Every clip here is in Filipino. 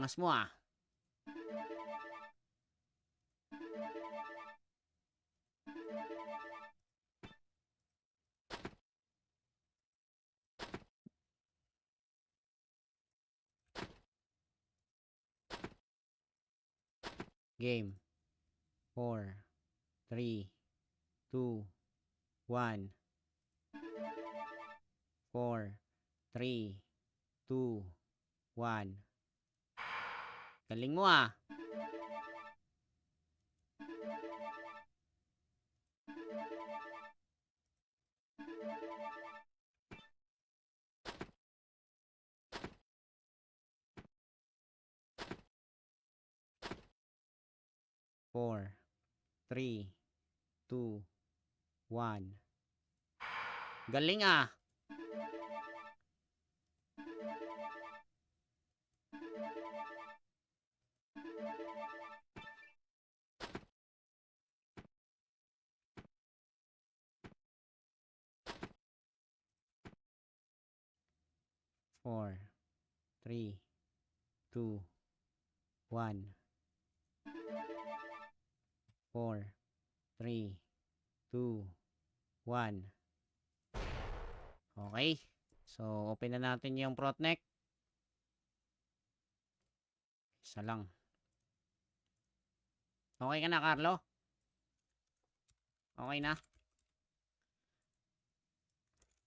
Angas mo ah. Game. 4, 3, 2, 1. 4, 3, 2, 1. Galing mo ah. Four, three, two, one. Galing ah. Four, three, two, one. 4, 3, 2, 1. Okay. So, open na natin yung front neck. Isa lang. Okay ka na, Carlo? Okay na?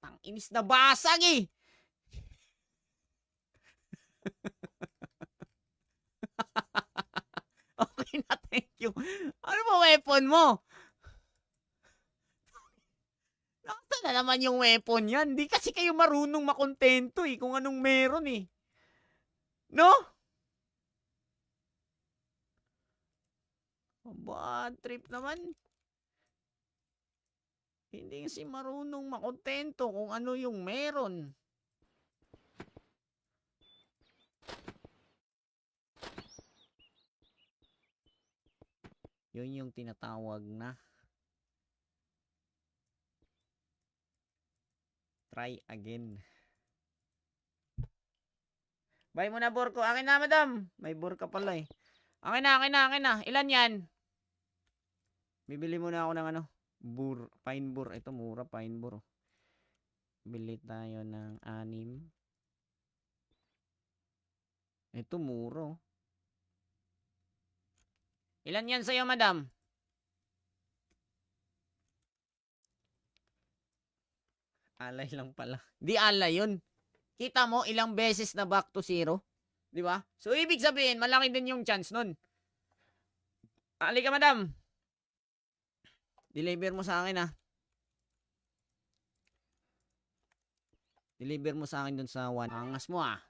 Ang inis na basag eh! Okay na, thank you. Ano ba weapon mo? Nakita na naman yung weapon yan. Di kasi kayo marunong makontento eh kung anong meron eh. No? Bad trip naman. Hindi kasi marunong makontento kung ano yung meron. Yun yung tinatawag na try again. Buy mo na burko. Akin na, madam. May burka pala eh. Akin na, akin na, akin na. Ilan yan? Bibili muna ako ng ano. Pine bur. Ito mura, pine bur. Bili tayo ng 6. Ito mura. Ilan yan sa'yo, madam? Alay lang pala. Di alay yun. Kita mo, ilang beses na back to zero. Di ba? So, ibig sabihin, malaki din yung chance nun. Alay ka, madam. Deliver mo sa akin, ah. Deliver mo sa akin dun sa 1. Angas mo, ah.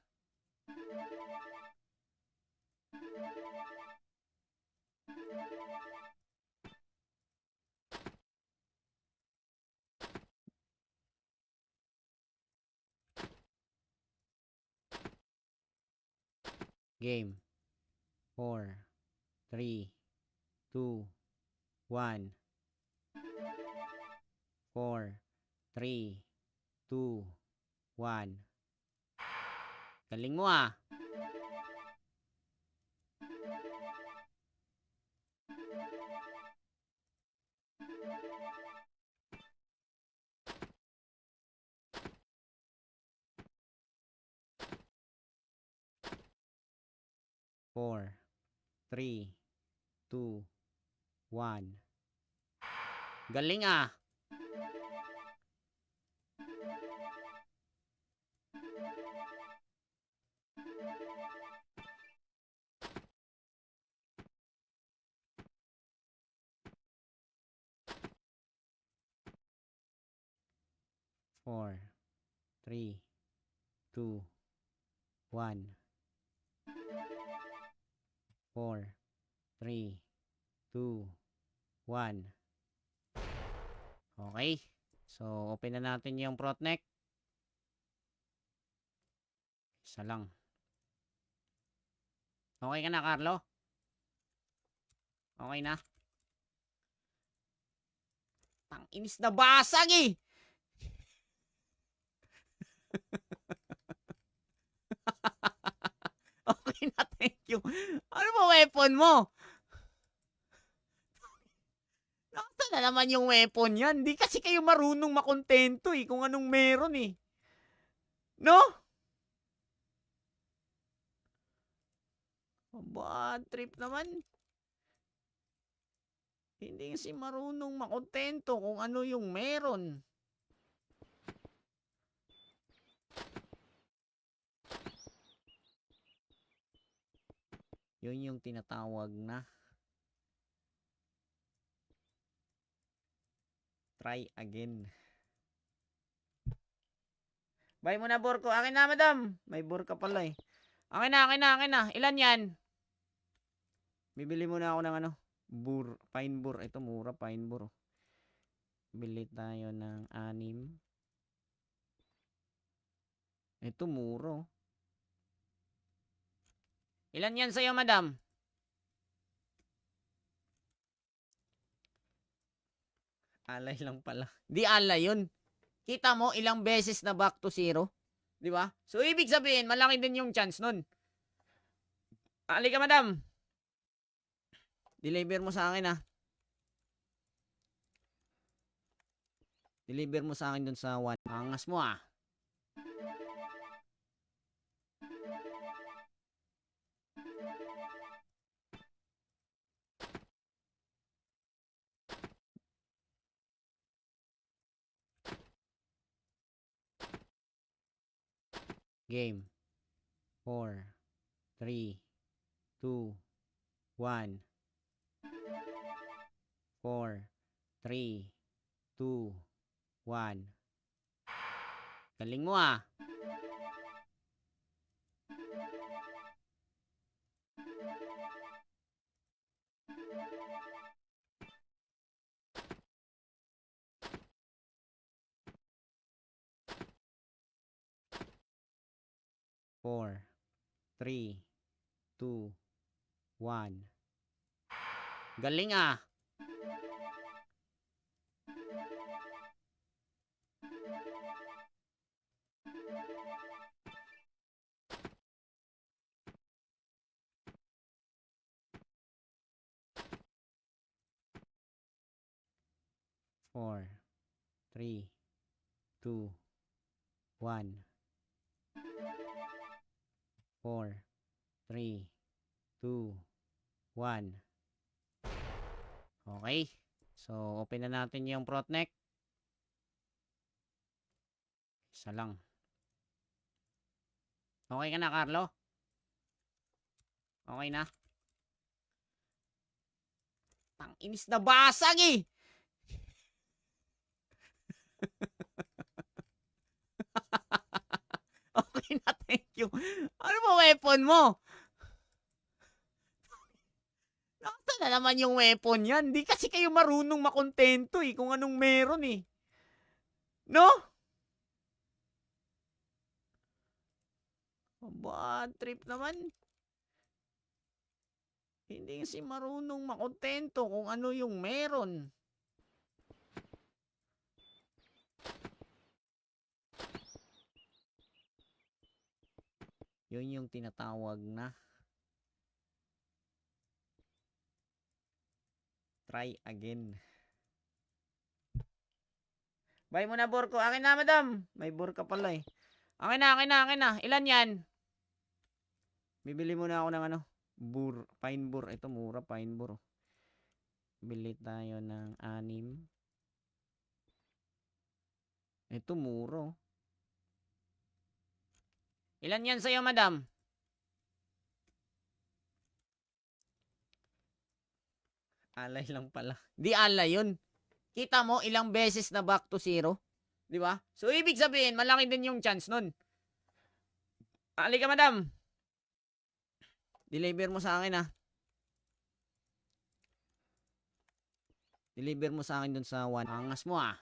Game. 4, 3, 2, 1. 4, 3, 2, 1. Galing mo ah. Four, three, two, one. Galing ah. Four, three, two, one. 4, 3, 2, 1. Okay. So, open na natin yung front neck. Isa lang. Okay ka na, Carlo? Okay na? Ang inis na basag eh! Okay na, thank you. weapon mo? Nasaan na naman yung weapon yan? Di kasi kayo marunong makontento eh kung anong meron eh. No? Bad trip naman. Hindi kasi marunong makontento kung ano yung meron. Yun yung tinatawag na try again. Buy mo na Borko. Akin na madam. May Borka pala eh. Akin na, akin na, akin na. Ilan yan? Bibili muna ako ng ano. Pine bur. Ito mura, pine bur. Bili tayo ng 6. Ito muro. Ilan yan sa'yo madam? Alay lang pala. Di alay yun. Kita mo ilang beses na back to zero. Di ba? So ibig sabihin, malaki din yung chance nun. Alay ka madam. Deliver mo sa akin ah. Deliver mo sa akin dun sa 1. Angas mo ah. Game. 4, 3, 2, 1. 4, 3, 2, 1. Galing mo ah. Four, 3, 2, 1. Galing ah. Four, 3, 2, 1. 4, 3, 2, 1. Okay. So, open na natin yung front neck. Isa lang. Okay ka na, Carlo? Okay na? Tang-inis na basag eh! Okay na, thank you. Ano ba weapon mo? Nasaan na naman yung weapon yan? Di kasi kayo marunong makontento eh kung anong meron eh. No? Bad trip naman. Hindi kasi marunong makontento kung ano yung meron. Yun yung tinatawag na try again. Buy mo na Borko. Akin na madam. May Borka pala eh. Akin na, akin na, akin na. Ilan yan? Bibili muna ako ng ano. Pine bur. Ito mura, pine bur. Bili tayo ng 6. Ito muro. Ilan yan sa'yo madam? Alay lang pala. Di alay yun. Kita mo ilang beses na back to zero. Di ba? So ibig sabihin, malaki din yung chance nun. Alay ka madam. Deliver mo sa akin ah. Deliver mo sa akin dun sa 1. Angas mo ah.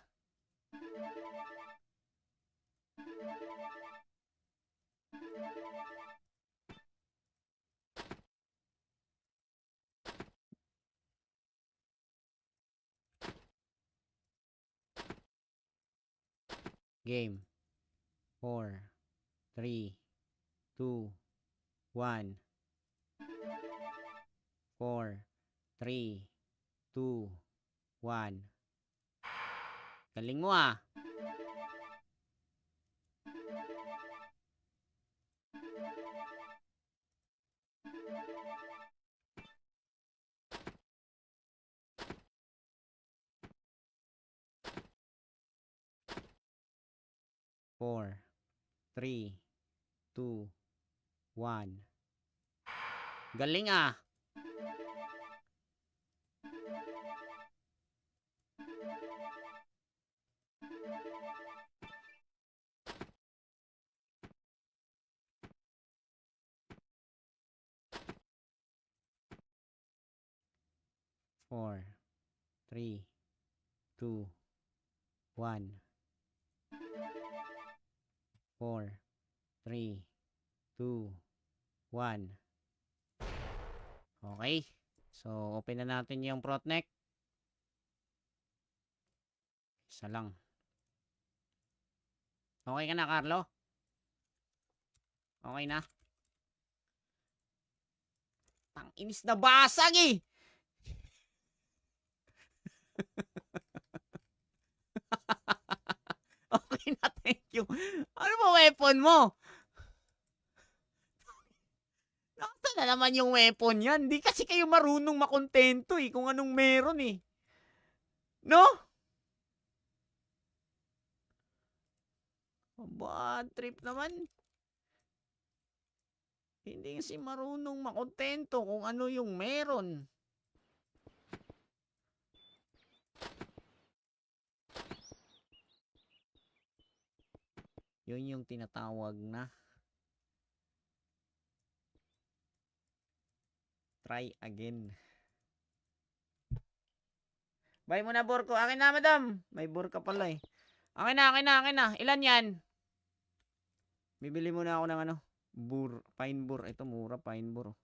Game. 4, 3, 2, 1. 4, 3, 2, 1. Galing mo ah. Four, three, two, one. Galing ah. Four, three, two, one. 4, 3, 2, 1. Okay. So, open na natin yung front neck. Isa lang. Okay ka na, Carlo? Okay na? Inis na basag eh! Okay na, thank you. Ano ba weapon mo? Nakita na naman yung weapon yan. Di kasi kayo marunong makontento eh kung anong meron eh. No? Bad trip naman. Hindi kasi marunong makontento kung ano yung meron. Yun yung tinatawag na try again. Buy mo na burko. Akin na, madam. May burka pala eh. Akin na, akin na, akin na. Ilan yan? Bibili muna ako ng ano, pine bur. Ito mura, pine bur.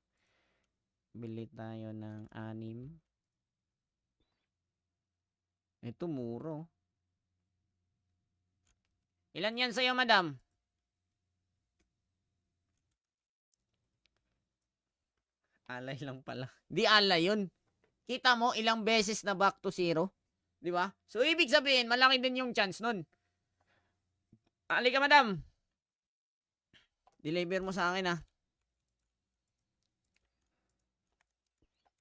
Bili tayo ng 6. Ito mura. Ilan yan sa'yo, madam? Alay lang pala. Di alay yun. Kita mo, ilang beses na back to zero. Di ba? So, ibig sabihin, malaki din yung chance nun. Halika, madam. Deliver mo sa akin, ah.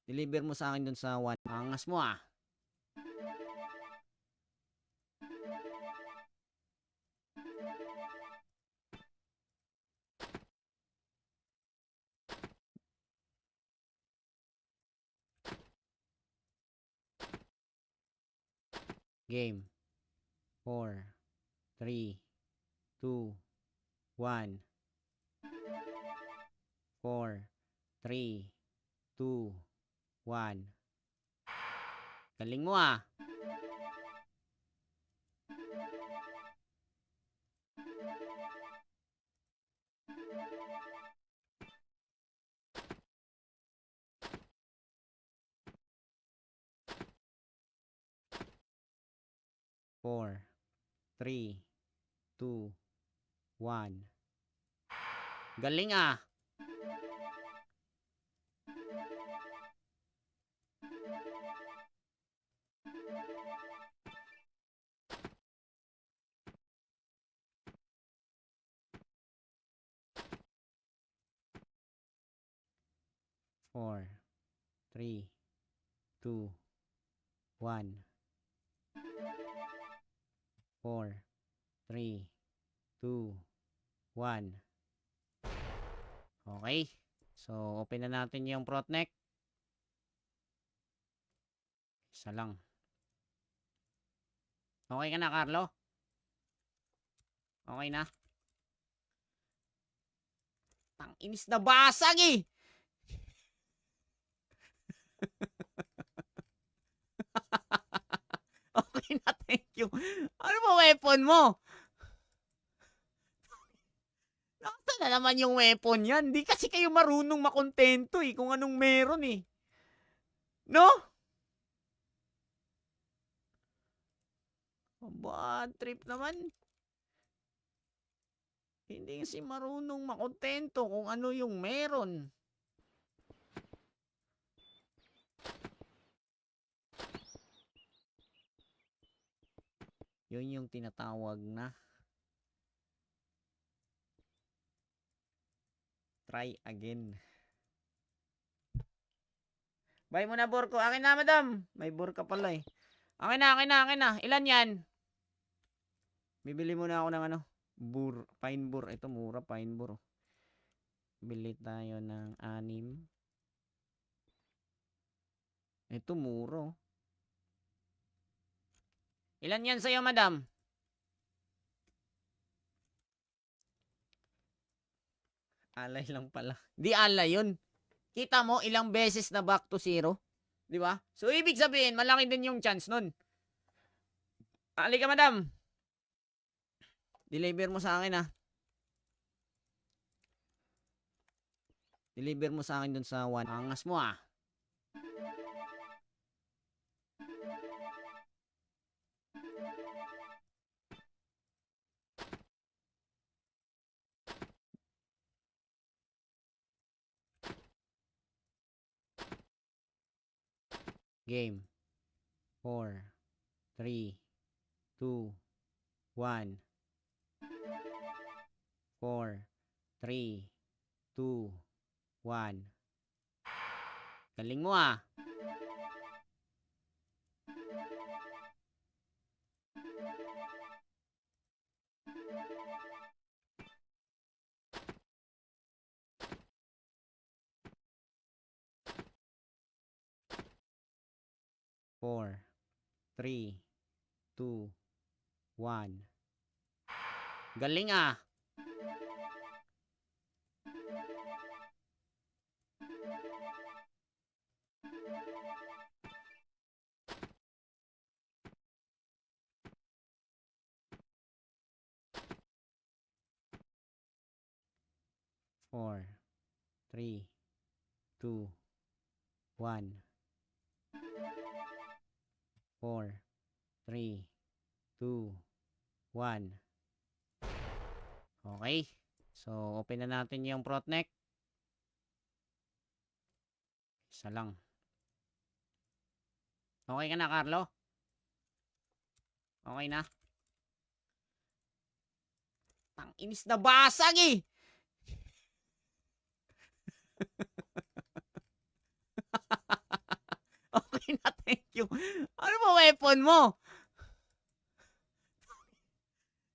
Deliver mo sa akin dun sa 1. Angas mo, ah. Game. 4, 3, 2, 1. 4, 3, 2, 1. Galing mo ah. Four, 3, 2, 1. Galing ah. Four, 3, 2, 1. 4, 3, 2, 1. Okay. So, open na natin yung front neck. Isa lang. Okay ka na, Carlo? Okay na? Inis na basag eh! Okay na, thank you. Ano ba weapon mo? Nakita na naman yung weapon yan. Di kasi kayo marunong makontento eh kung anong meron eh. No? Bad trip naman. Hindi kasi marunong makontento kung ano yung meron. Yun yung tinatawag na try again. Buy mo na bor ko. Akin na, madam. May bor ka pala eh. Akin na, akin na, akin na. Ilan yan? Bibili muna ako ng ano, pine bur. Ito mura, pine bur. Bili tayo ng 6. Ito mura. Ilan yan sa'yo, madam? Alay lang pala. Di alay yun. Kita mo ilang beses na back to zero? Di ba? So, ibig sabihin, malaki din yung chance nun. Halika, madam. Deliver mo sa akin, ah. Deliver mo sa akin dun sa 1. Angas mo, ah. Game. 4, 3, 2, 1. 4, 3, 2, 1. Galing mo, ah. Four, 3, 2, 1. Galing, ah. Four, 3, 2, 1. 4, 3, 2, 1. Okay. So, open na natin yung front neck. Isa lang. Okay ka na, Carlo? Okay na? Inis na basag eh! Okay na, thank you. Ano ba weapon mo?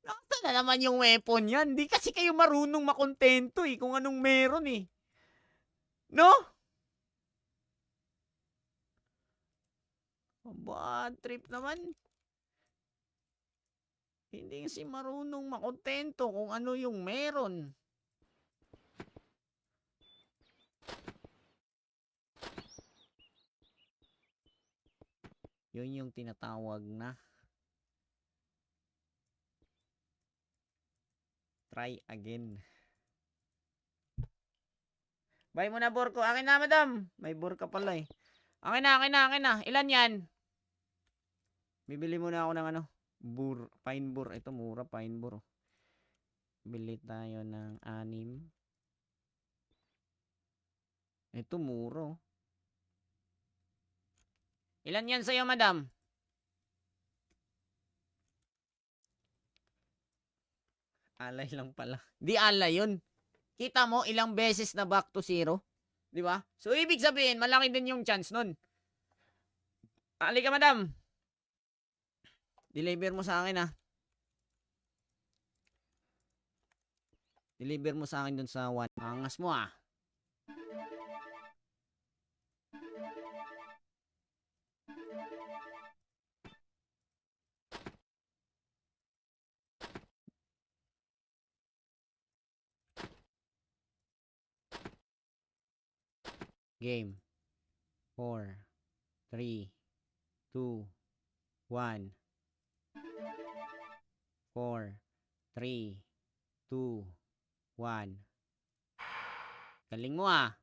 Nakita na naman yung weapon yan. Di kasi kayo marunong makontento eh kung anong meron eh. No? Bad trip naman. Hindi kasi marunong makontento kung ano yung meron. Yun yung tinatawag na try again. Buy mo na bor ko. Akin na, madam. May bor ka pala eh. Akin na, akin na, akin na. Ilan yan? Bibili muna ako ng ano, pine bur. Ito mura, pine bur. Bili tayo ng 6. Ito mura. Ilan yan sa'yo, madam? Alay lang pala. Di alay yun. Kita mo ilang beses na back to zero? Di ba? So, ibig sabihin, malaki din yung chance nun. Halika, madam. Deliver mo sa akin, ah. Deliver mo sa akin dun sa 1. Angas mo, ah. Game. 4, 3, 2, 1. 4, 3, 2, 1. Galing mo, ah.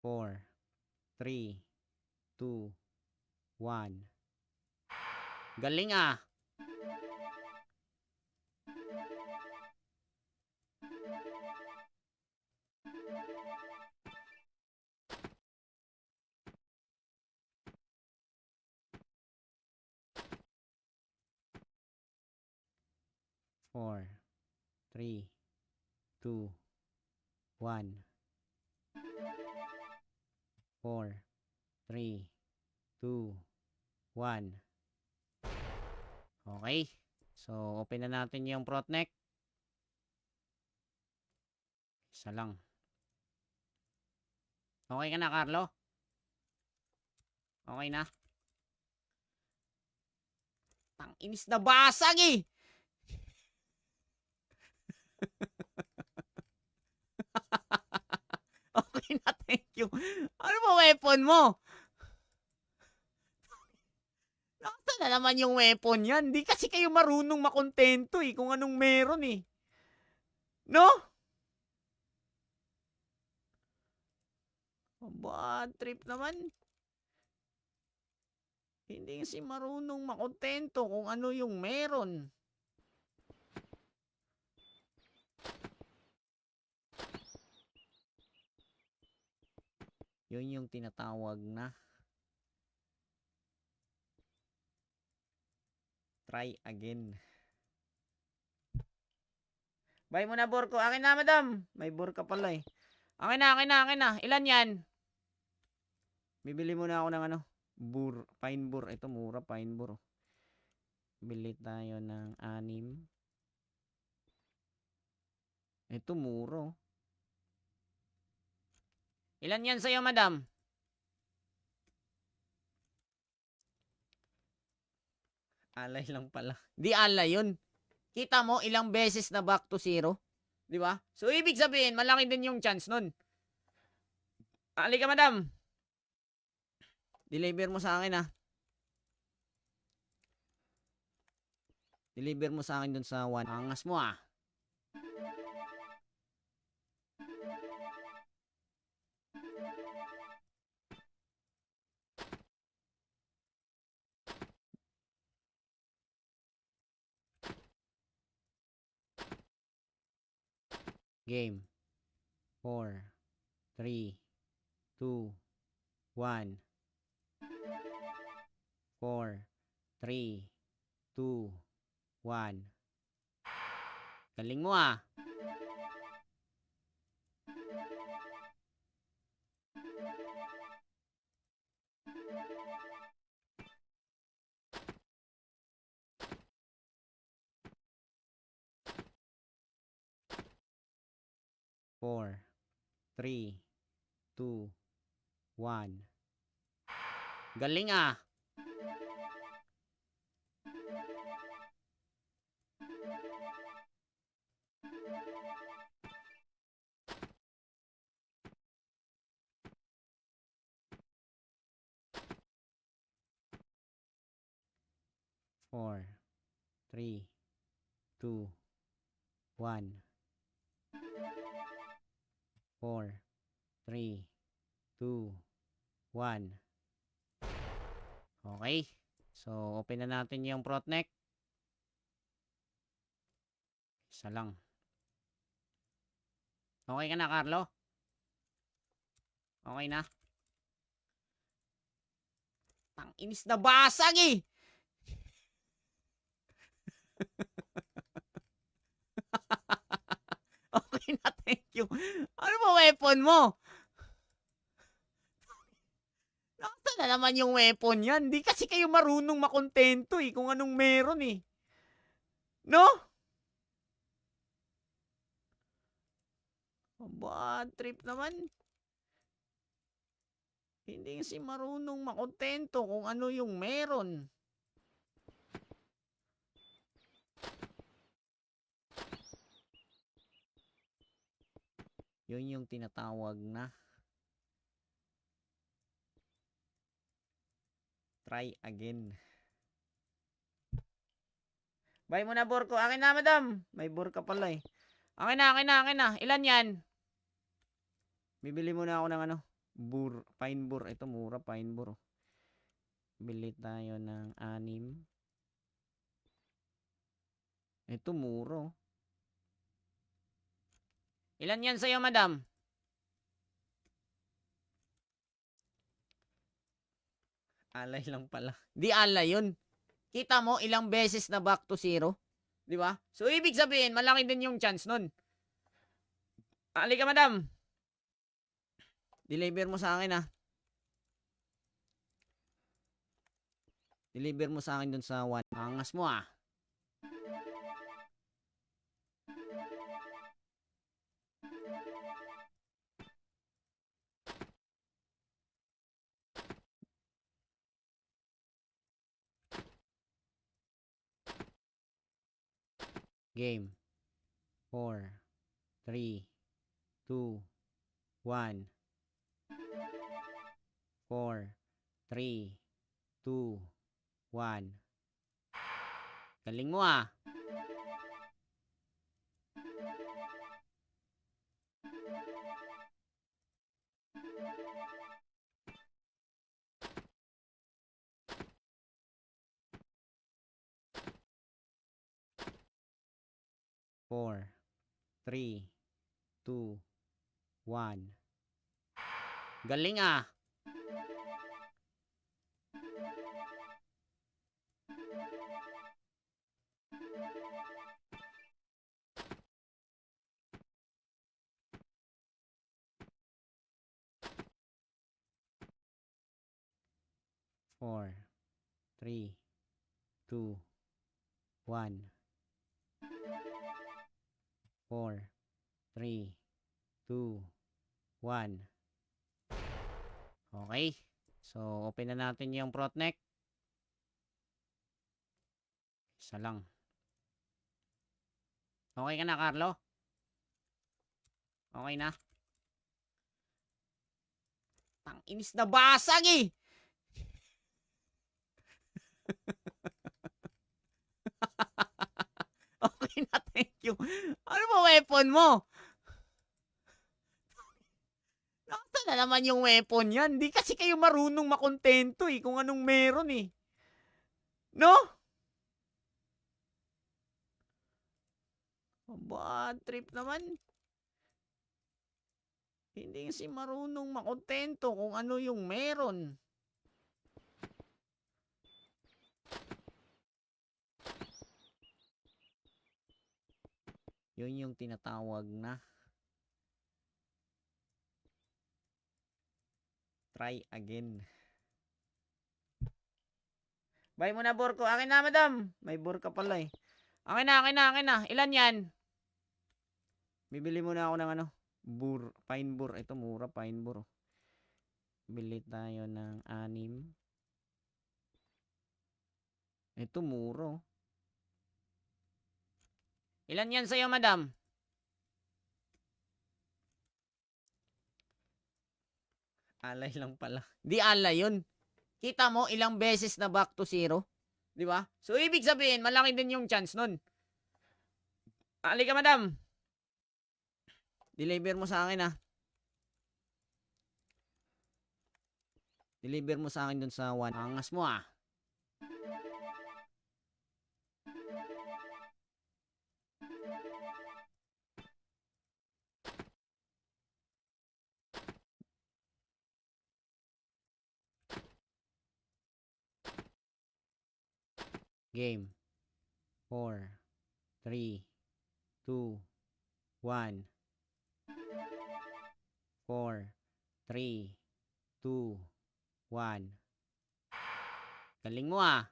Four, 3, 2, 1. Galing ah. Four, three, two, one. 4, 3, 2, 1. Okay. So, open na natin yung front neck. Isa lang. Okay ka na, Carlo? Okay na? Tang inis na basag eh! Okay na, thank you. Ano ba weapon mo? Nakita na naman yung weapon yan. Di kasi kayo marunong makontento eh kung anong meron eh. No? Bad trip naman. Hindi kasi marunong makontento kung ano yung meron. Yun yung tinatawag na try again. Buy mo na Borko. Akin na, madam. May Borka pala eh. Akin na, akin na, akin na. Ilan yan? Bibili muna ako ng ano. Pine bur. Ito mura, pine bur. Bili tayo ng 6. Ito mura. Ilan yan sa'yo, madam? Alay lang pala. Di alay yun. Kita mo, ilang beses na back to zero. Di ba? So, ibig sabihin, malaki din yung chance nun. Alay ka, madam. Deliver mo sa akin, ah. Deliver mo sa akin dun sa 1. Angas mo, ah. Game. 4, 3, 2, 1. 4, 3, 2, 1. Galing mo ah. Four, 3, 2, 1. Galing ah. Four, 3, 2, 1. 4, 3, 2, 1. Okay. So, open na natin yung front neck. Isa lang. Okay ka na, Carlo? Okay na? Tang inis na basag eh! Okay na, thank you. Ano ba weapon mo? Nakita na naman yung weapon yan. Di kasi kayo marunong makontento eh kung anong meron eh. No? Bad trip naman. Hindi kasi marunong makontento kung ano yung meron. Yun yung tinatawag na try again. Buy mo na Borko. Akin na, madam. May Borka pala eh. Akin na, akin na, akin na. Ilan yan? Bibili muna ako ng ano. Pine bur. Ito mura, pine bur. Bili tayo ng 6. Ito muro. Ilan yan sa'yo, madam? Alay lang pala. Di alay yun. Kita mo, ilang beses na back to zero. Di ba? So, ibig sabihin, malaki din yung chance nun. Halika, madam. Deliver mo sa akin, ah. Deliver mo sa akin dun sa 1. Angas mo, ah. Game. 4, 3, 2, 1. 4, 3, 2, 1. Galing mo, ah. Four, three, two, one. Galing, ah. Four, three, two, one. 4, 3, 2, 1. Okay. So, open na natin yung front neck. Isa lang. Okay ka na, Carlo? Okay na? Inis na basag, eh! Okay na, thank you. Ano ba weapon mo? Nakita na naman yung weapon yan. Di kasi kayo marunong makontento, eh, kung anong meron, eh. No? Bad trip naman. Hindi kasi marunong makontento kung ano yung meron. Yun yung tinatawag na try again. Buy mo na, Borko. Akin na, madam. May Borka pala, eh. Akin na, akin na, akin na. Ilan yan? Bibili muna ako ng ano, pine bur. Ito mura, pine bur. Bili tayo ng 6. Ito muro. Ilan yan sa'yo, madam? Alay lang pala. Di alay yun. Kita mo, ilang beses na back to zero. Di ba? So, ibig sabihin, malaki din yung chance nun. Halika, madam. Deliver mo sa akin, ah. Deliver mo sa akin dun sa 1. Angas mo, ah. Game. 4, 3, 2, 1. 4, 3, 2, 1. Galing mo, ah.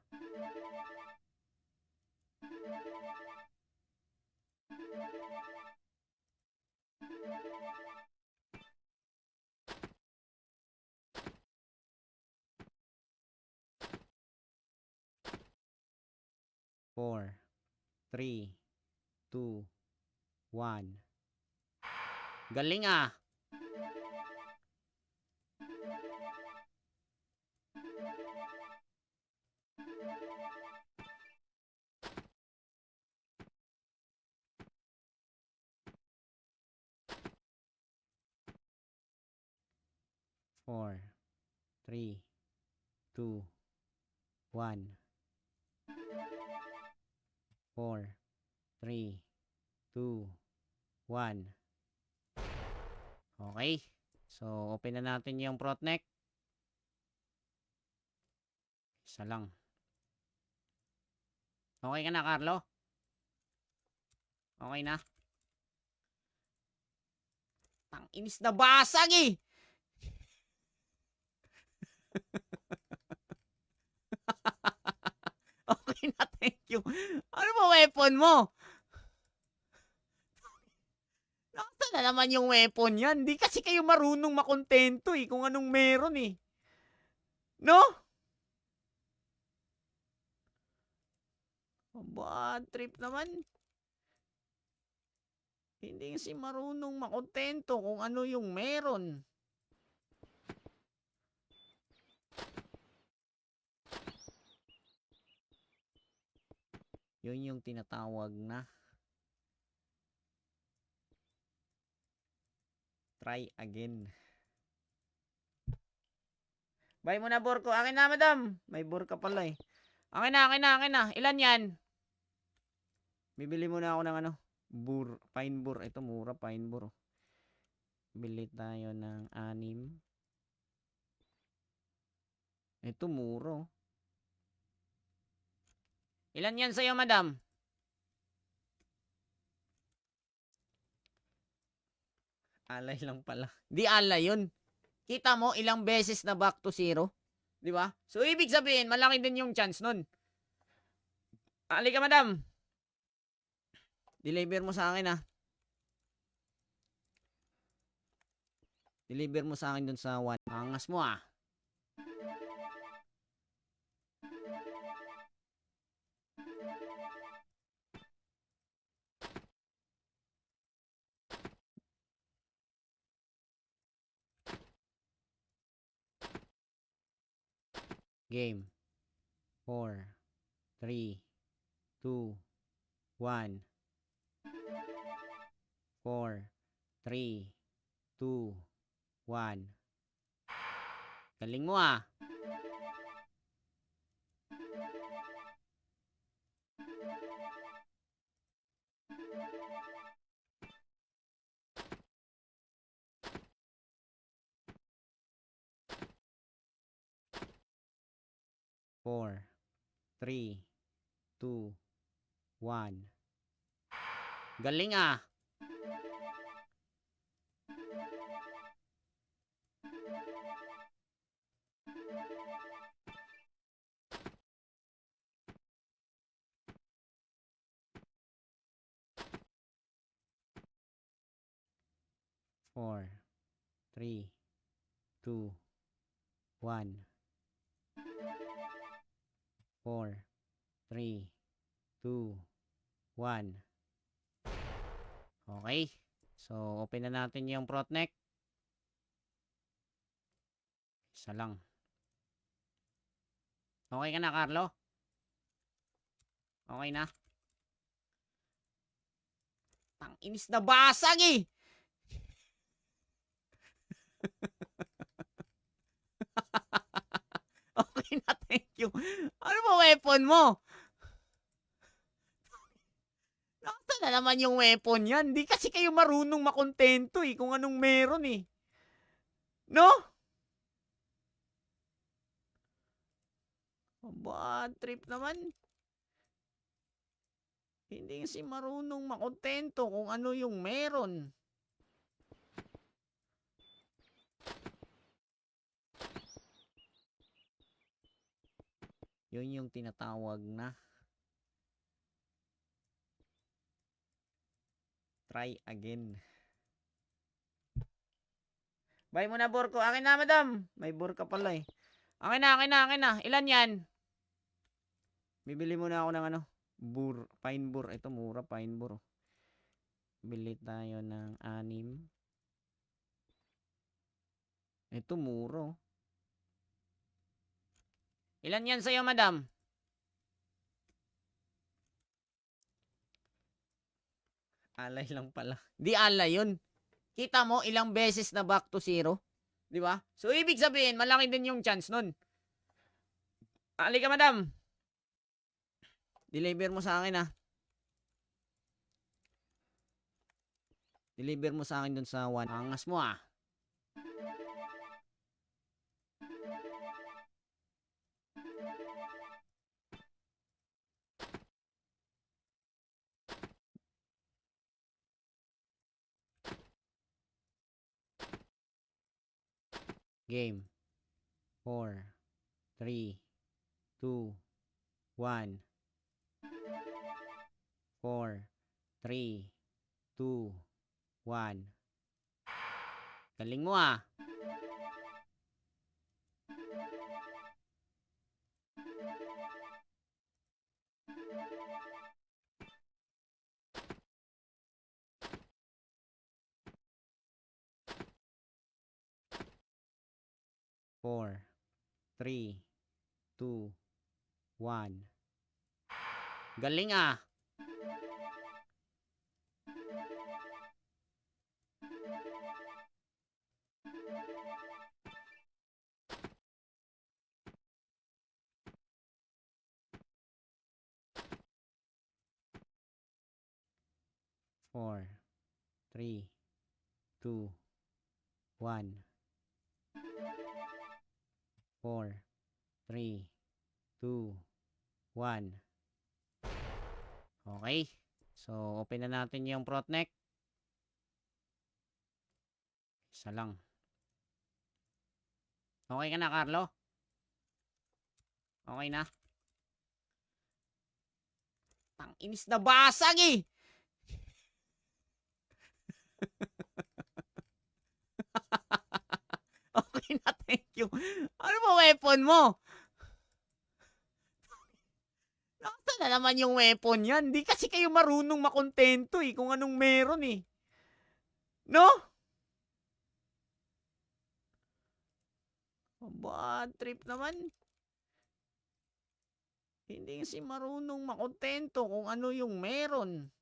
Four, three, two, one. Galing, ah. Four, three, two, one. 4, 3, 2, 1. Okay. So, open na natin yung front neck. Isa lang. Okay ka na, Carlo? Okay na? Inis na basag eh! Okay na, thank you. Ano ba weapon mo? Nakita na naman yung weapon yan. Di kasi kayo marunong makontento eh kung anong meron eh. No? Bad trip naman. Hindi kasi marunong makontento kung ano yung meron. Yun yung tinatawag na try again. Buy mo na Borko. Akin na, madam. May Borka pala eh. Akin na, akin na, akin na. Ilan yan? Bibili muna ako ng ano, pine boar. Ito mura, pine boar. Bili tayo ng 6. Ito mura. Ilan yan sa'yo, madam? Alay lang pala. Di alay yun. Kita mo, ilang beses na back to zero. Di ba? So, ibig sabihin, malaki din yung chance nun. Halika, madam. Deliver mo sa akin, ah. Deliver mo sa akin dun sa 1. Angas mo, ah. Game. 4, 3, 2, 1. 4, 3, 2, 1. Galing mo, ah. Four, 3, 2, 1. Galing, ah. Four, 3, 2, 1. 4, 3, 2, 1. Okay. So, open na natin yung front neck. Isa lang. Okay ka na, Carlo? Okay na? Inis na basag eh! Okay na, thank you. Ano ba weapon mo? Nakita na naman yung weapon yan. Di kasi kayo marunong makontento eh kung anong meron eh. No? Bad trip naman. Hindi kasi marunong makontento kung ano yung meron. Yun yung tinatawag na try again. Buy mo na Borko. Akin na, madam. May Borka pala eh. Akin na, akin na, akin na. Ilan yan? Bibili muna ako ng ano, pine boar. Ito mura, pine boar. Bili tayo ng 6. Ito mura. Ilan yan sa'yo, madam? Alay lang pala. Di alay yun. Kita mo, ilang beses na back to zero. Di ba? So, ibig sabihin, malaki din yung chance nun. Halika, madam. Deliver mo sa akin, ah. Deliver mo sa akin dun sa 1. Angas mo ah. Game. 4, 3, 2, 1. 4, 3, 2, 1. Galing mo ah. Four, three, two, one. Galing ah. Four, three, two, one. 4, 3, 2, 1. Okay. So, open na natin yung front neck. Isa lang. Okay ka na, Carlo? Okay na? Inis na basag eh! Okay na, thank you. Ano ba weapon mo? Nakita na naman yung weapon yan. Di kasi kayo marunong makontento eh kung anong meron eh. No? Bad trip naman. Hindi kasi marunong makontento kung ano yung meron.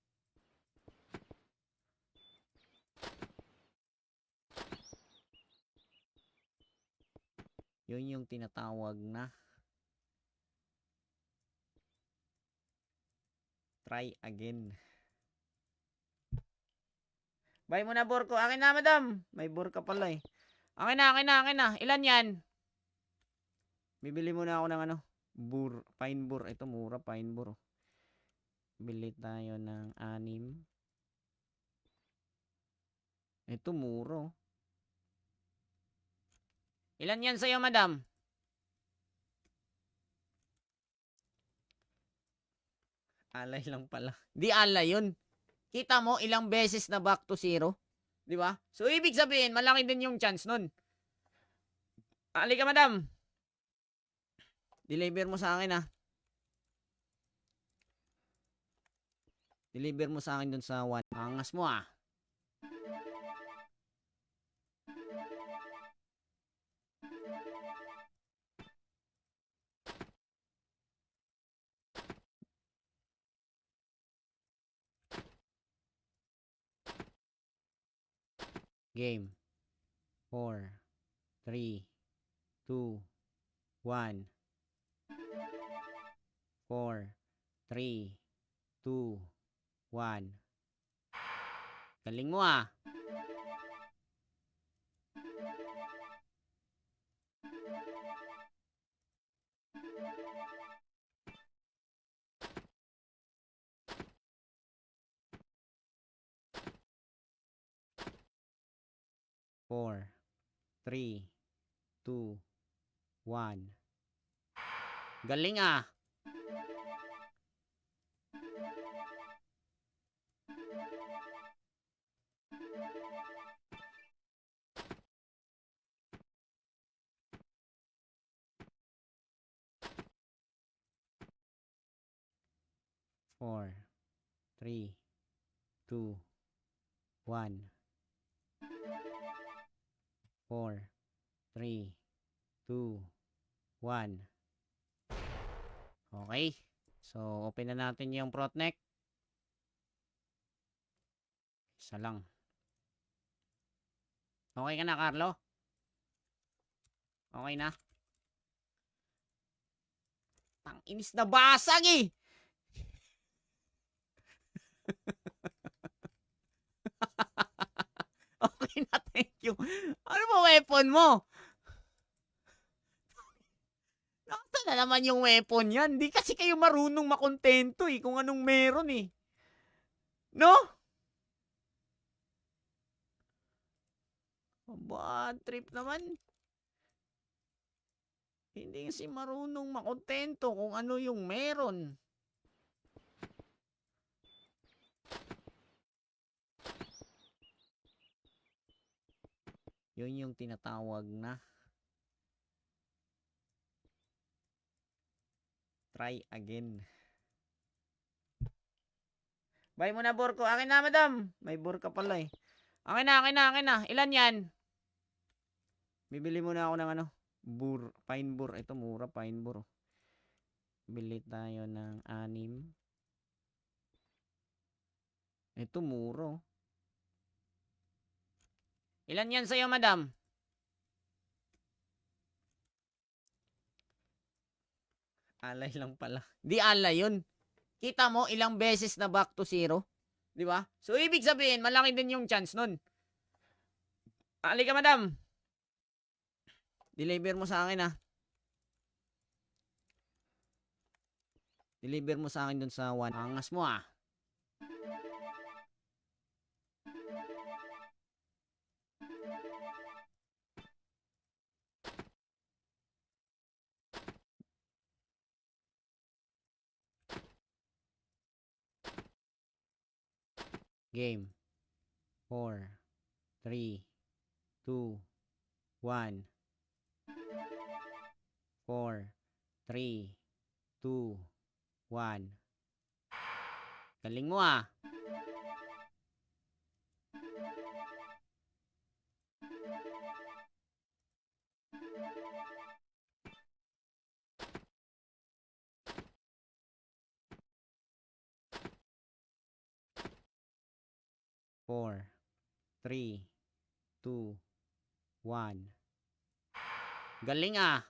Yun yung tinatawag na try again. Buy mo na burko. Akin na, madam. May burka pala eh. Akin na, akin na, akin na. Ilan yan? Bibili muna ako ng ano. Pine bur. Ito mura, pine bur. Bili tayo ng 6. Ito muro. Ilan yan sa'yo, madam? Alay lang pala. Di alay yun. Kita mo ilang beses na back to 0. Di ba? So, ibig sabihin, malaki din yung chance nun. Halika, madam. Deliver mo sa akin, ah. Deliver mo sa akin dun sa 1. Angas mo, ah. Game. 4, 3, 2, 1. 4, 3, 2, 1. Galing mo ah. Four, 3, 2, 1. Galing ah. Four, 3, 2, 1. 4, 3, 2, 1. Okay. So, open na natin yung front neck. Isa lang. Okay ka na, Carlo? Okay na? Inis na basag eh! Okay na, thank you. Ano ba weapon mo? Nasaan na naman yung weapon yan? Di kasi kayo marunong makontento eh kung anong meron eh. No? Bad trip naman. Hindi kasi marunong makontento kung ano yung meron. Yun yung tinatawag na try again. Buy mo na Borko. Akin na, madam. May Borka pala eh. Akin na, akin na, akin na. Ilan yan? Bibili muna ako ng ano, pine boar. Ito mura, pine boar. Bili tayo ng 6. Ito mura. Ilan yan sa'yo, madam? Alay lang pala. Di alay yun. Kita mo ilang beses na back to zero? Di ba? So, ibig sabihin, malaki din yung chance nun. Halika, madam. Deliver mo sa akin, ah. Deliver mo sa akin dun sa 1. Angas mo, ah. Game. 4, 3, 2, 1. 4, 3, 2, 1. Galing mo, ah. Four, 3, 2, 1. Galing, ah.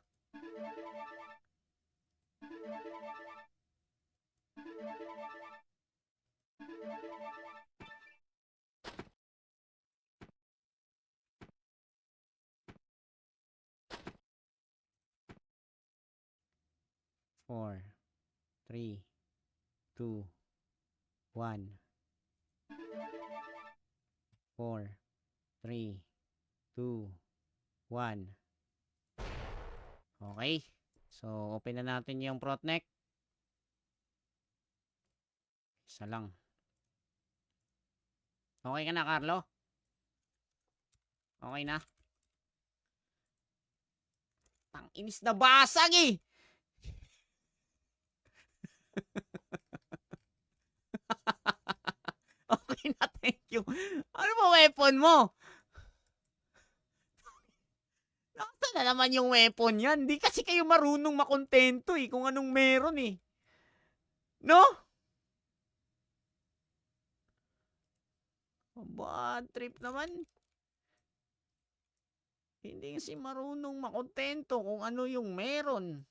Four, 3, 2, 1. 4, 3, 2, 1. Okay. So, open na natin yung front neck. Isa lang. Okay ka na, Carlo? Okay na? Ang inis na basag eh! Okay na, thank you. Ano ba weapon mo? Nasaan na naman yung weapon yan? Di kasi kayo marunong makontento eh kung anong meron eh. No? Bad trip naman. Hindi kasi marunong makontento kung ano yung meron.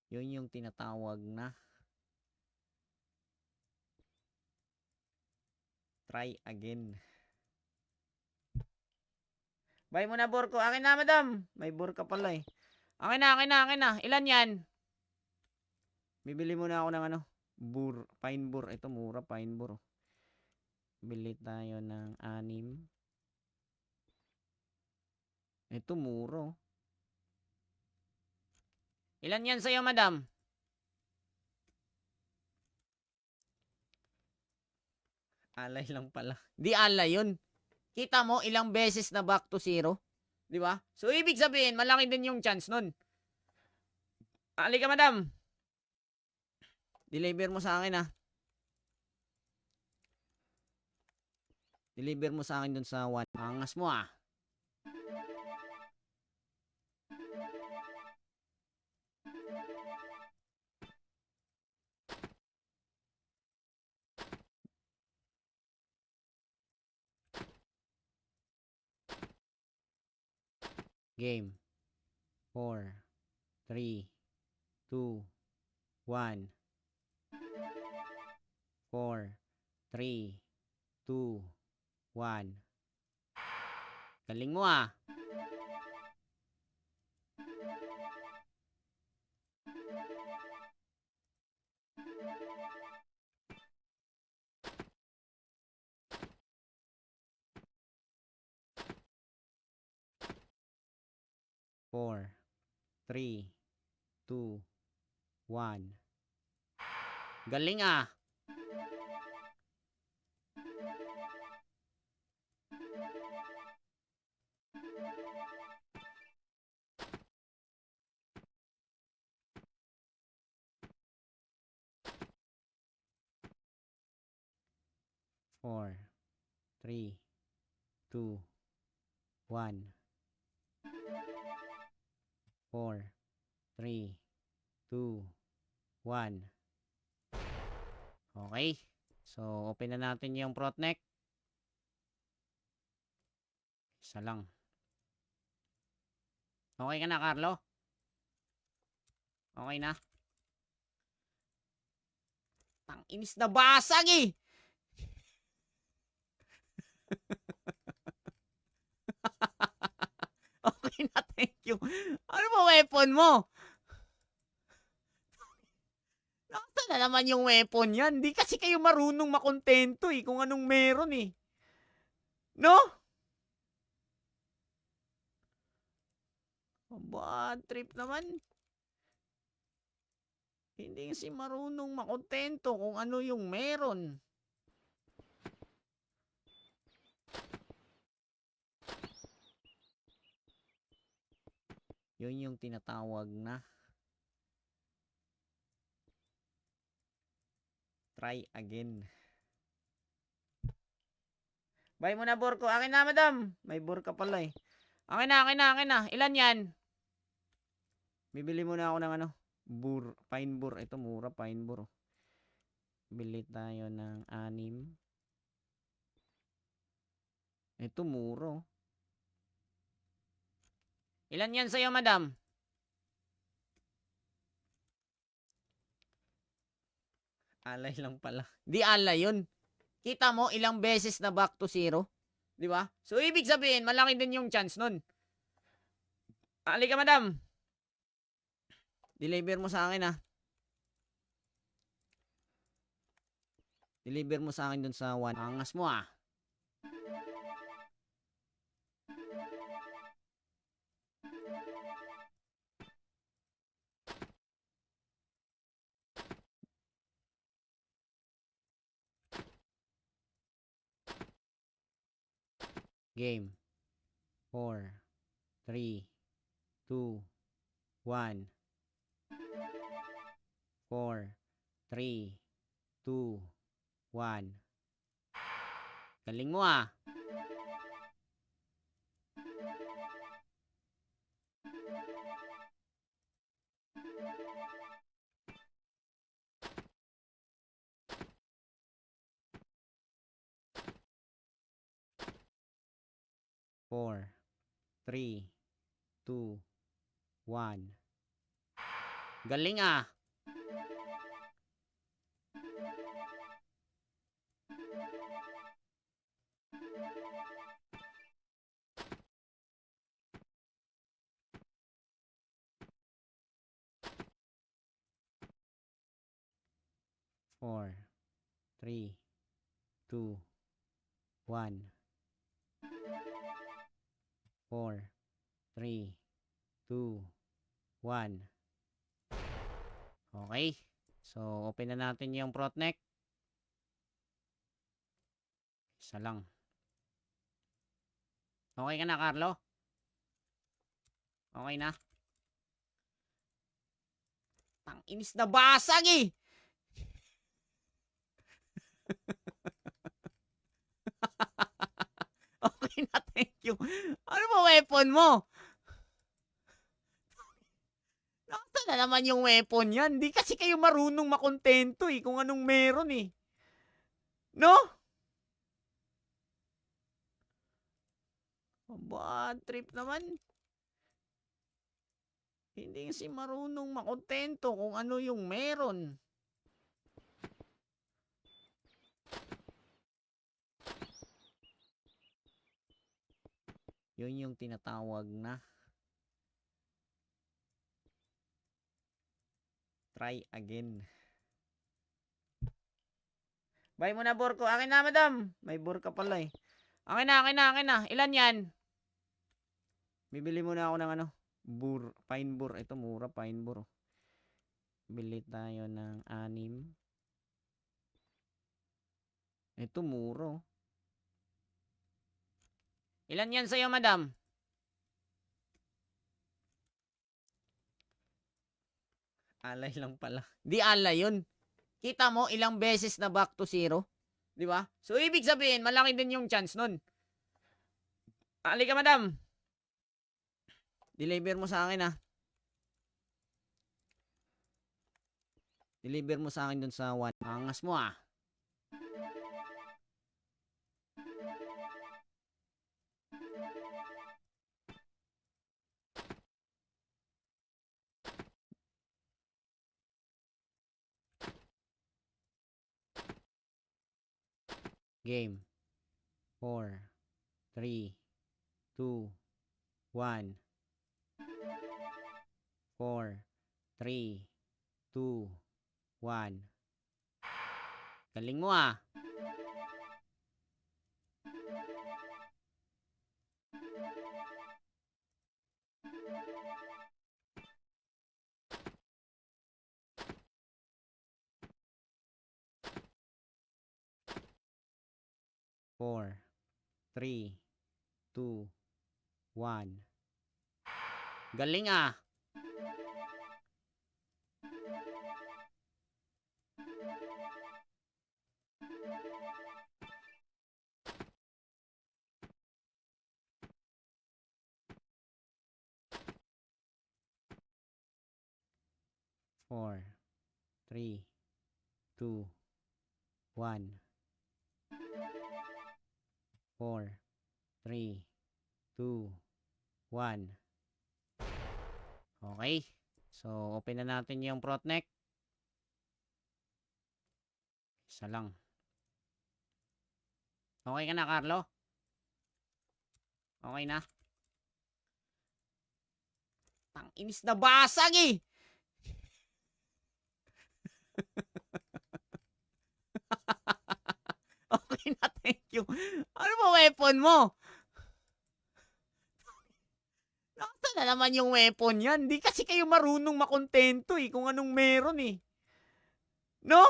Yun yung tinatawag na try again. Buy mo na Borko. Akin na, madam. May Borka pala eh. Akin na, akin na, akin na. Ilan yan? Bibili muna ako ng ano, pine boar. Ito mura, pine boar. Bili tayo ng 6. Ito mura. Ilan yan sa'yo, madam? Alay lang pala. Di alay yun. Kita mo ilang beses na back to zero? Di ba? So, ibig sabihin, malaki din yung chance nun. Halika, madam. Deliver mo sa akin, ah. Deliver mo sa akin dun sa 1. Angas mo, ah. Game. 4, 3, 2, 1. 4, 3, 2, 1. Galing mo ah. Four, three, two, one. Galing ah. Four, three, two, one. 4, 3, 2, 1. Okay. So, open na natin yung front neck. Isa lang. Okay ka na, Carlo? Okay na? Inis na basag eh! Okay na, thank you. Ano ba weapon mo? Nakita na naman yung weapon yan. Di kasi kayo marunong makontento eh kung anong meron eh. No? Bad trip naman. Hindi kasi marunong makontento kung ano yung meron. Yun yung tinatawag na try again. Buy mo na Borko. Akin na, madam. May Borka pala eh. Akin na, akin na, akin na. Ilan yan? Bibili muna ako ng ano. Pine bur. Ito mura, pine bur. Bili tayo ng 6. Ito mura. Ilan yan sa'yo, madam? Alay lang pala. Di alay yun. Kita mo, ilang beses na back to zero. Di ba? So, ibig sabihin, malaki din yung chance nun. Halika, madam. Deliver mo sa akin, ah. Deliver mo sa akin dun sa 1. Angas mo, ah. Game. 4, 3, 2, 1. 4, 3, 2, 1. Galing mo ah. Four, three, two, one. Galing ah. Four, three, two, one. 4, 3, 2, 1. Okay. So, open na natin yung front neck. Isa lang. Okay ka na, Carlo? Okay na? Inis na basag eh! Okay na, thank you. Ano ba weapon mo? Nakita na naman yung weapon yan. Di kasi kayo marunong makontento eh kung anong meron eh. No? Bad trip naman. Hindi kasi marunong makontento kung ano yung meron. Yun yung tinatawag na try again. Buy mo na bor ko. Akin na, madam. May bor ka pala eh. Akin na, akin na, akin na. Ilan yan? Bibili muna ako ng ano, pine bur. Ito mura, pine bur. Bili tayo ng 6. Ito mura. Ilan yan sa'yo, madam? Alay lang pala. Di alay yun. Kita mo, ilang beses na back to zero. Di ba? So, ibig sabihin, malaki din yung chance nun. Halika, madam. Deliver mo sa akin, ah. Deliver mo sa akin dun sa 1. Angas mo, ah. Game. 4, 3, 2, 1. 4, 3, 2, 1. Galing mo, ah. Four, 3, 2, 1. Galing, ah. Four, 3, 2, 1. 4, 3, 2, 1. Okay. So, open na natin yung front neck. Isa lang. Okay ka na, Carlo? Okay na? Inis na basag eh! Okay na, thank you. Ano ba weapon mo? Nakita na naman yung weapon yan. Di kasi kayo marunong makontento eh kung anong meron eh. No?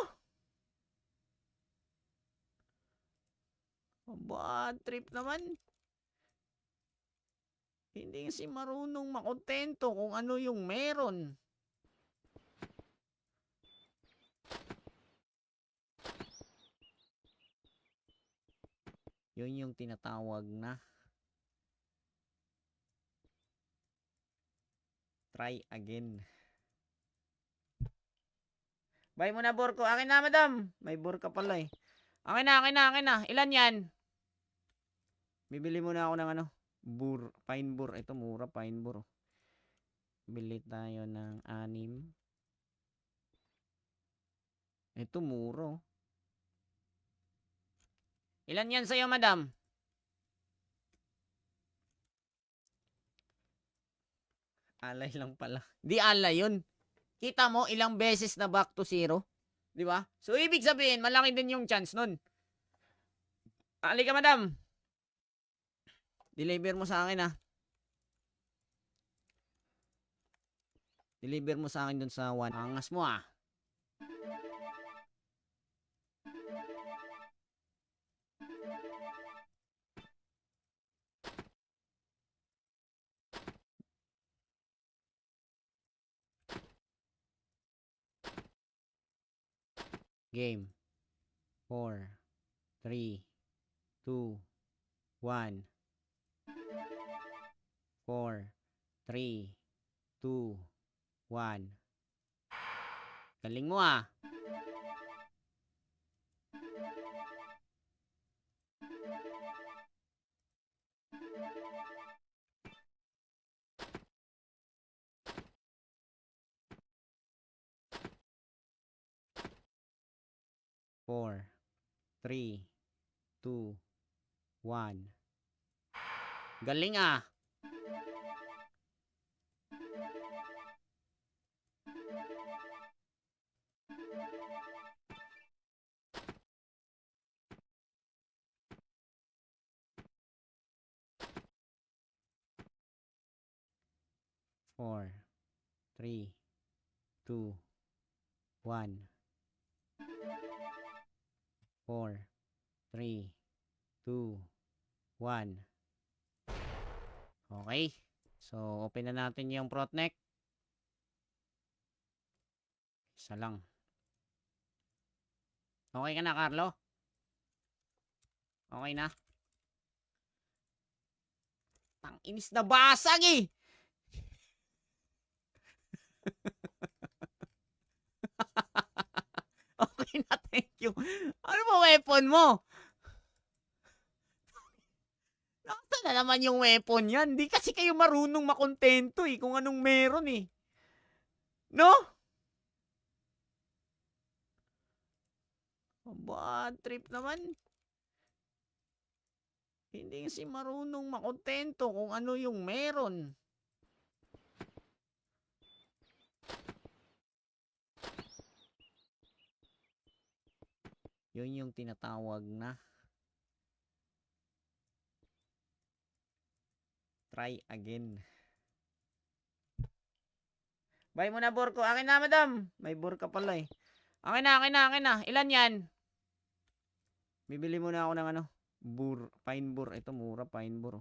Bad trip naman. Hindi kasi marunong makontento kung ano yung meron. Yun yung tinatawag na try again. Buy mo na bor ko. Akin na, madam. May bor ka pala eh. Akin na, akin na, akin na. Ilan yan? Bibili muna ako ng ano, pine bur. Ito mura, pine bur. Bili tayo ng 6. Ito mura. Ilan yan sa'yo, madam? Alay lang pala. Di alay yun. Kita mo, ilang beses na back to zero. Di ba? So, ibig sabihin, malaki din yung chance nun. Halika, madam. Deliver mo sa akin, ah. Deliver mo sa akin dun sa 1. Angas mo, ah. Game. 4, 3, 2, 1. 4, 3, 2, 1. Galing mo, ah. Four, 3, 2, 1. Galing ah. Four, three, two, one. 4, 3, 2, 1. Okay. So, open na natin yung front neck. Isa lang. Okay ka na, Carlo? Okay na? Inis na basag eh! Okay na, thank you. Ano ba weapon mo? Nakita na naman yung weapon yan. Di kasi kayo marunong makontento eh kung anong meron eh. No? Bad trip naman. Hindi kasi marunong makontento kung ano yung meron. Yun yung tinatawag na try again. Buy mo na burko. Akin na, madam. May burka pala eh. Akin na, akin na, akin na. Ilan yan? Bibili muna ako ng ano, pine bur. Ito mura, pine bur.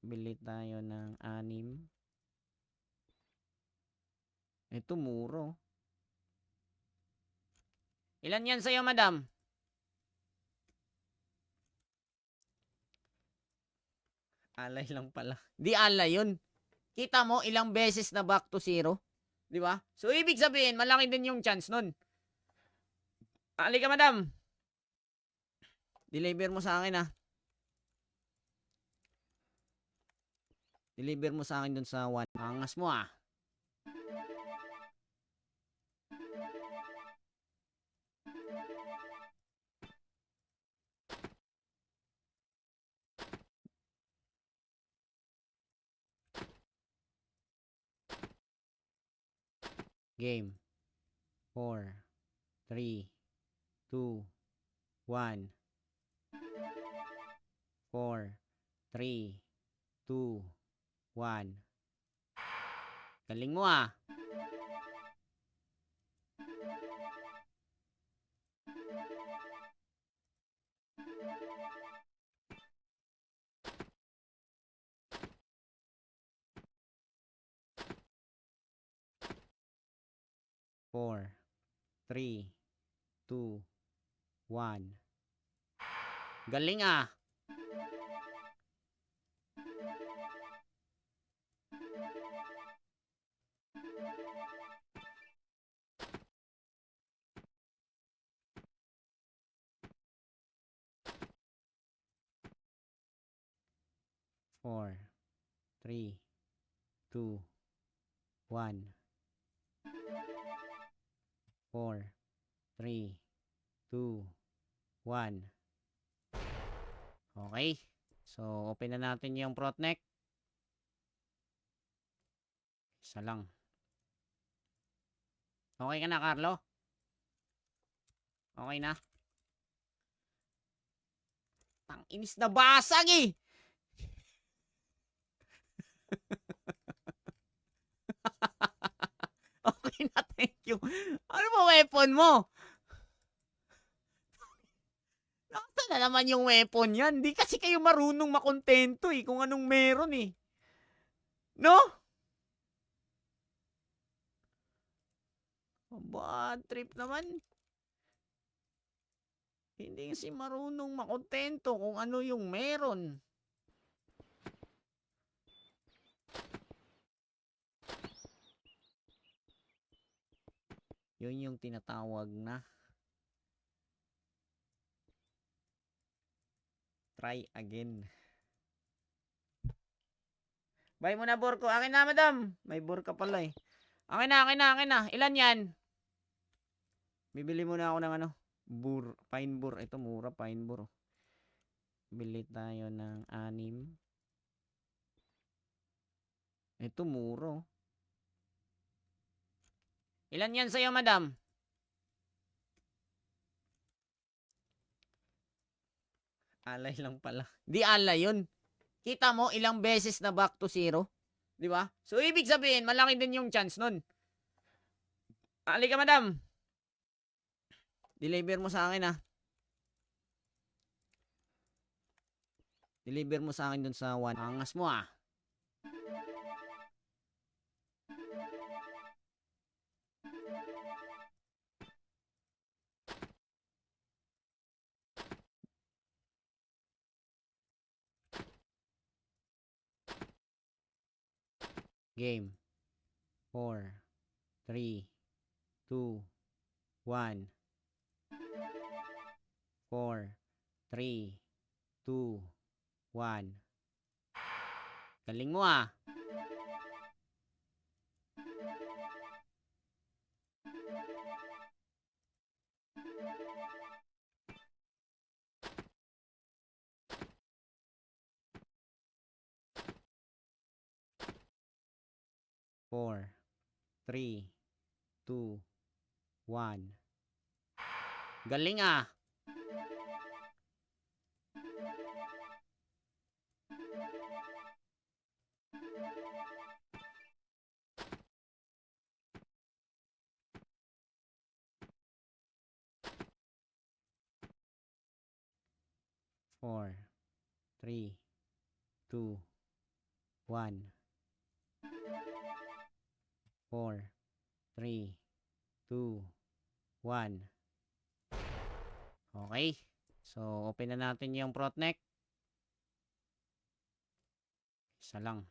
Bili tayo ng 6. Ito muro. Ilan yan sa'yo, madam? Alay lang pala. Di alay yun. Kita mo, ilang beses na back to zero. Di ba? So, ibig sabihin, malaki din yung chance nun. Halika, madam. Deliver mo sa akin, ah. Deliver mo sa akin dun sa 1. Angas mo, ah. Game. 4, 3, 2, 1. 4, 3, 2, 1. Galing mo ah. Four, 3, 2, 1. Galing ah. Four, 3, 2, 1. 4, 3, 2, 1. Okay. So, open na natin yung front neck. Isa lang. Okay ka na, Carlo? Okay na? Inis na basag eh! Okay na, thank you. Ano ba weapon mo? Nakita na naman yung weapon yan. Di kasi kayo marunong makontento eh kung anong meron eh. No? Bad trip naman. Hindi kasi marunong makontento kung ano yung meron. Yun yung tinatawag na try again. Buy mo na burko. Akin na, madam. May burka pala eh. Akin na, akin na, akin na. Ilan yan? Bibili muna ako ng ano, pine bur. Ito mura, pine bur. Bili tayo ng 6. Ito mura. Ilan yan sa'yo, madam? Alay lang pala. Di alay yun. Kita mo ilang beses na back to zero? Di ba? So, ibig sabihin, malaki din yung chance nun. Halika, madam. Deliver mo sa akin, ah. Deliver mo sa akin dun sa 1. Angas mo, ah. Game. 4, 3, 2, 1. 4, 3, 2, 1. Galing mo, ah. Four, 3, 2, 1. Galing, ah. Four, 3, 2, 1. 4, 3, 2, 1. Okay. So, open na natin yung front neck. Isa lang.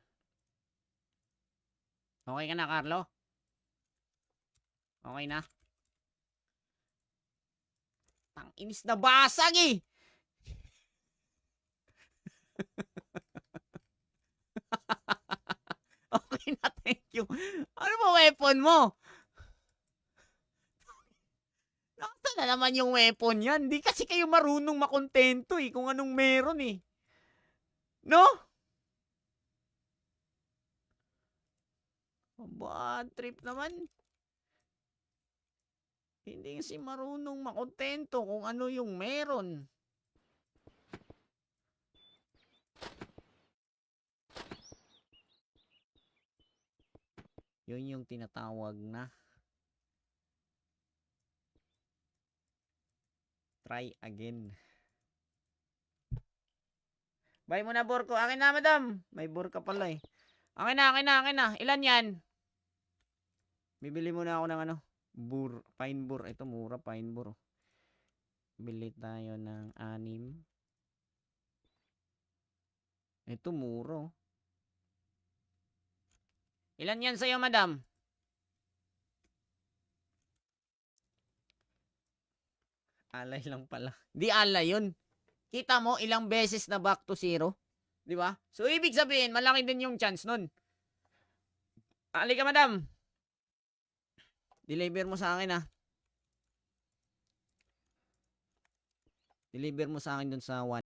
Okay ka na, Carlo? Okay na? Ang inis na basag, eh! Okay na, thank you. Ano ba weapon mo? Nakita na naman yung weapon yan. Di kasi kayo marunong makontento, eh, kung anong meron, eh. No? Bad trip naman. Hindi kasi marunong makontento kung ano yung meron. Yun yung tinatawag na try again. Buy mo na, Borko. Akin na, madam. May Borka pala, eh. Akin na, akin na, akin na. Ilan yan? Bibili muna ako ng ano, pine boar. Ito mura, pine boar. Bili tayo ng 6. Ito mura. Ilan yan sa'yo, madam? Alay lang pala. Di alay yun. Kita mo ilang beses na back to zero? Di ba? So, ibig sabihin, malaki din yung chance nun. Halika, madam. Deliver mo sa akin, ah. Deliver mo sa akin dun sa 1.